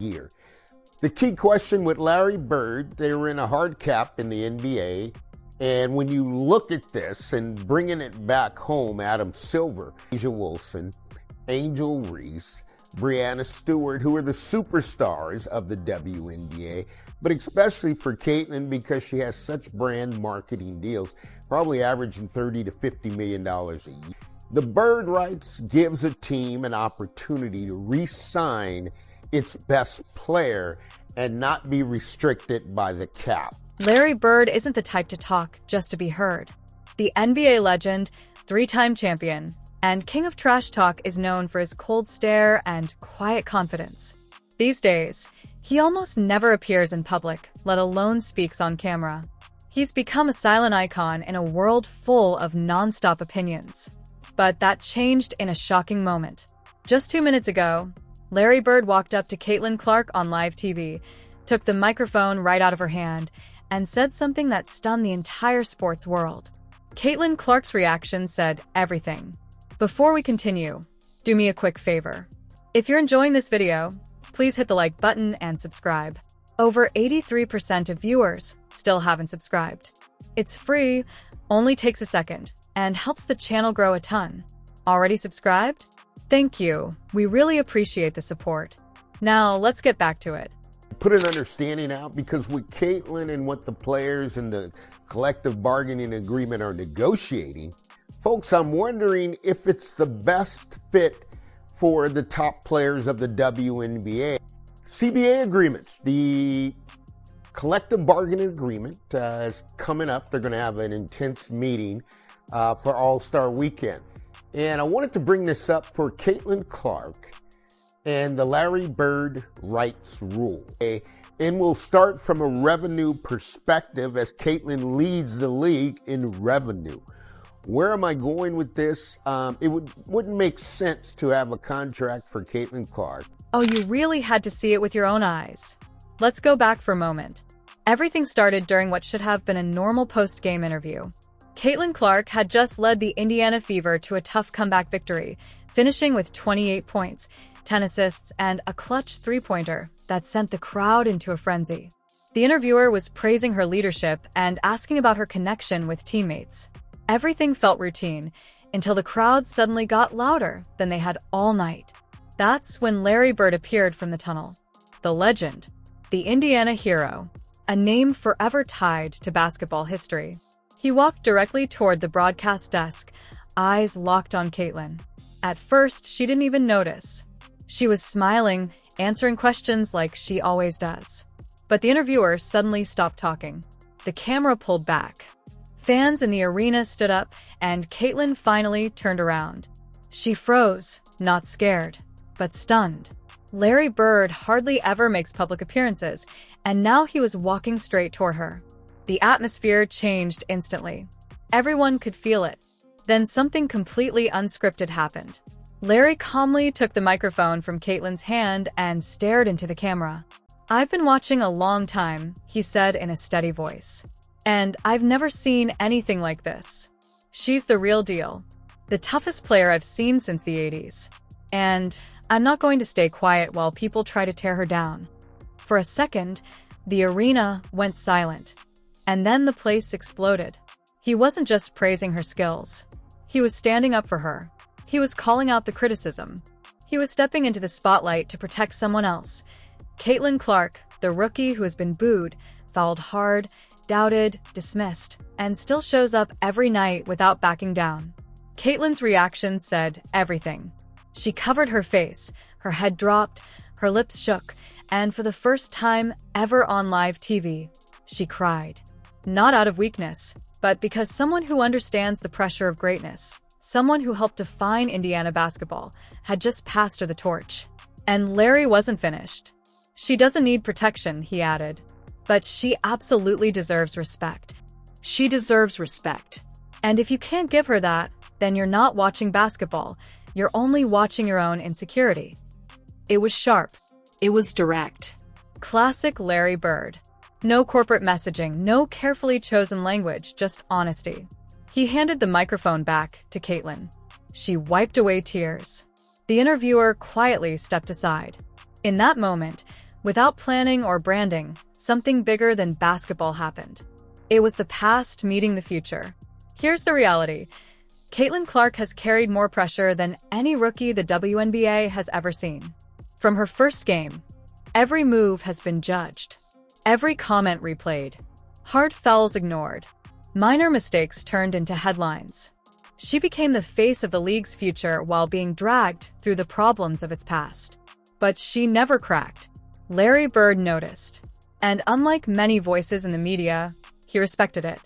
year. The key question with Larry Bird, they were in a hard cap in the NBA. And when you look at this and bringing it back home, Adam Silver, Asia Wilson, Angel Reese, Breanna Stewart, who are the superstars of the WNBA, but especially for Caitlin because she has such brand marketing deals, probably averaging $30 to $50 million a year. The bird rights gives a team an opportunity to re-sign its best player and not be restricted by the cap. Larry Bird isn't the type to talk just to be heard. The NBA legend, three-time champion, and king of trash talk is known for his cold stare and quiet confidence. These days, he almost never appears in public, let alone speaks on camera. He's become a silent icon in a world full of non-stop opinions. But that changed in a shocking moment. Just 2 minutes ago, Larry Bird walked up to Caitlin Clark on live TV, took the microphone right out of her hand, and said something that stunned the entire sports world. Caitlin Clark's reaction said everything. Before we continue, do me a quick favor. If you're enjoying this video, please hit the like button and subscribe. Over 83% of viewers still haven't subscribed. It's free, only takes a second, and helps the channel grow a ton. Already subscribed? Thank you. We really appreciate the support. Now, let's get back to it. Put an understanding out because with Caitlin and what the players and the collective bargaining agreement are negotiating, folks, I'm wondering if it's the best fit for the top players of the WNBA. CBA agreements, the collective bargaining agreement is coming up. They're going to have an intense meeting for All-Star Weekend. And I wanted to bring this up for Caitlin Clark and the Larry Bird rights rule. And we'll start from a revenue perspective as Caitlin leads the league in revenue. Where am I going with this? It wouldn't make sense to have a contract for Caitlin Clark. Oh, you really had to see it with your own eyes. Let's go back for a moment. Everything started during what should have been a normal post-game interview. Caitlin Clark had just led the Indiana Fever to a tough comeback victory, finishing with 28 points, 10 assists, and a clutch three-pointer that sent the crowd into a frenzy. The interviewer was praising her leadership and asking about her connection with teammates. Everything felt routine until the crowd suddenly got louder than they had all night. That's when Larry Bird appeared from the tunnel. The legend, the Indiana hero, a name forever tied to basketball history. He walked directly toward the broadcast desk, eyes locked on Caitlin. At first, she didn't even notice. She was smiling, answering questions like she always does. But the interviewer suddenly stopped talking. The camera pulled back. Fans in the arena stood up, and Caitlin finally turned around. She froze, not scared, but stunned. Larry Bird hardly ever makes public appearances, and now he was walking straight toward her. The atmosphere changed instantly. Everyone could feel it. Then something completely unscripted happened. Larry calmly took the microphone from Caitlin's hand and stared into the camera. "I've been watching a long time," he said in a steady voice. "And I've never seen anything like this. She's the real deal. The toughest player I've seen since the 80s. And I'm not going to stay quiet while people try to tear her down." For a second, the arena went silent. And then the place exploded. He wasn't just praising her skills. He was standing up for her. He was calling out the criticism. He was stepping into the spotlight to protect someone else. Caitlin Clark, the rookie who has been booed, fouled hard, doubted, dismissed, and still shows up every night without backing down. Caitlin's reaction said everything. She covered her face, her head dropped, her lips shook, and for the first time ever on live TV, she cried. Not out of weakness, but because someone who understands the pressure of greatness, someone who helped define Indiana basketball, had just passed her the torch. And Larry wasn't finished. "She doesn't need protection," he added. "But she absolutely deserves respect. She deserves respect. And if you can't give her that, then you're not watching basketball. You're only watching your own insecurity." It was sharp. It was direct. Classic Larry Bird. No corporate messaging, no carefully chosen language, just honesty. He handed the microphone back to Caitlin. She wiped away tears. The interviewer quietly stepped aside. In that moment, Without planning or branding, something bigger than basketball happened. It was the past meeting the future. Here's the reality. Caitlin Clark has carried more pressure than any rookie the WNBA has ever seen. From her first game, every move has been judged. Every comment replayed. Hard fouls ignored. Minor mistakes turned into headlines. She became the face of the league's future while being dragged through the problems of its past. But she never cracked. Larry Bird noticed. And unlike many voices in the media, he respected it.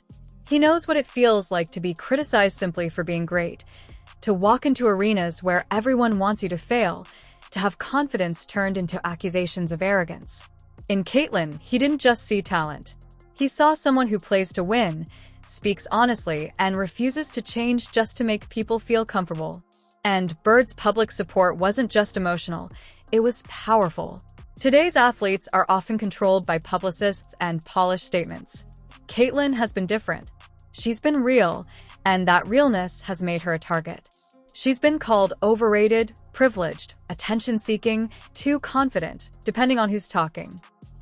He knows what it feels like to be criticized simply for being great, to walk into arenas where everyone wants you to fail, to have confidence turned into accusations of arrogance. In Caitlin, he didn't just see talent. He saw someone who plays to win, speaks honestly, and refuses to change just to make people feel comfortable. And Bird's public support wasn't just emotional, it was powerful. Today's athletes are often controlled by publicists and polished statements. Caitlin has been different. She's been real, and that realness has made her a target. She's been called overrated, privileged, attention-seeking, too confident, depending on who's talking.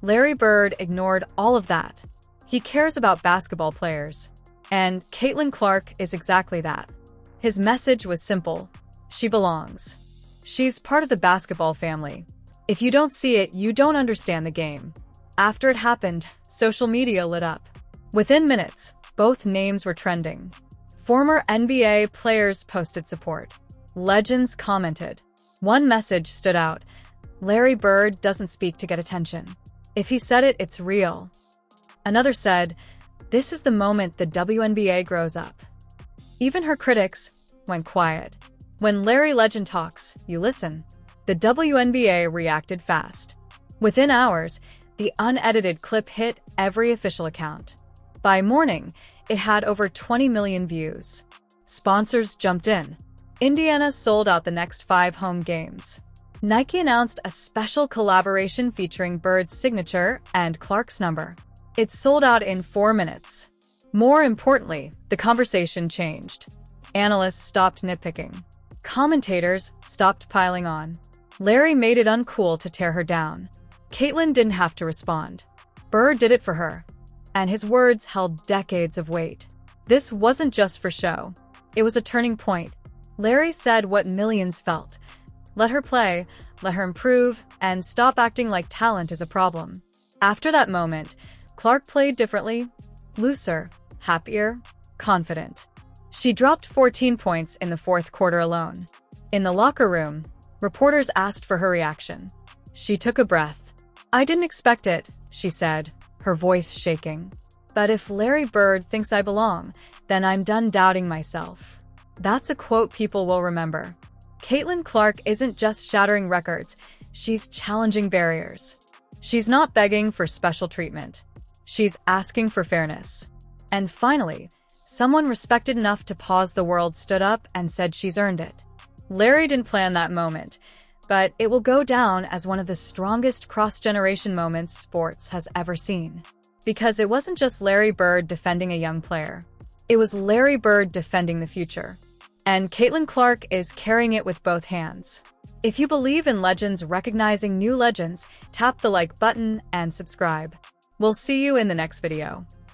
Larry Bird ignored all of that. He cares about basketball players. And Caitlin Clark is exactly that. His message was simple. She belongs. She's part of the basketball family. If you don't see it, you don't understand the game. After it happened, social media lit up. Within minutes, both names were trending. Former NBA players posted support. Legends commented. One message stood out. Larry Bird doesn't speak to get attention. If he said it, it's real. Another said, this is the moment the WNBA grows up. Even her critics went quiet. When Larry Legend talks, you listen. The WNBA reacted fast. Within hours, the unedited clip hit every official account. By morning, it had over 20 million views. Sponsors jumped in. Indiana sold out the next 5 home games. Nike announced a special collaboration featuring Bird's signature and Clark's number. It sold out in 4 minutes. More importantly, the conversation changed. Analysts stopped nitpicking. Commentators stopped piling on. Larry made it uncool to tear her down. Caitlin didn't have to respond. Bird did it for her. And his words held decades of weight. This wasn't just for show. It was a turning point. Larry said what millions felt. Let her play, let her improve, and stop acting like talent is a problem. After that moment, Clark played differently, looser, happier, confident. She dropped 14 points in the fourth quarter alone. In the locker room, reporters asked for her reaction. She took a breath. I didn't expect it, she said, her voice shaking. But if Larry Bird thinks I belong, then I'm done doubting myself. That's a quote people will remember. Caitlin Clark isn't just shattering records, she's challenging barriers. She's not begging for special treatment. She's asking for fairness. And finally, someone respected enough to pause the world stood up and said she's earned it. Larry didn't plan that moment, but it will go down as one of the strongest cross-generation moments sports has ever seen. Because it wasn't just Larry Bird defending a young player. It was Larry Bird defending the future. And Caitlin Clark is carrying it with both hands. If you believe in legends recognizing new legends, tap the like button and subscribe. We'll see you in the next video.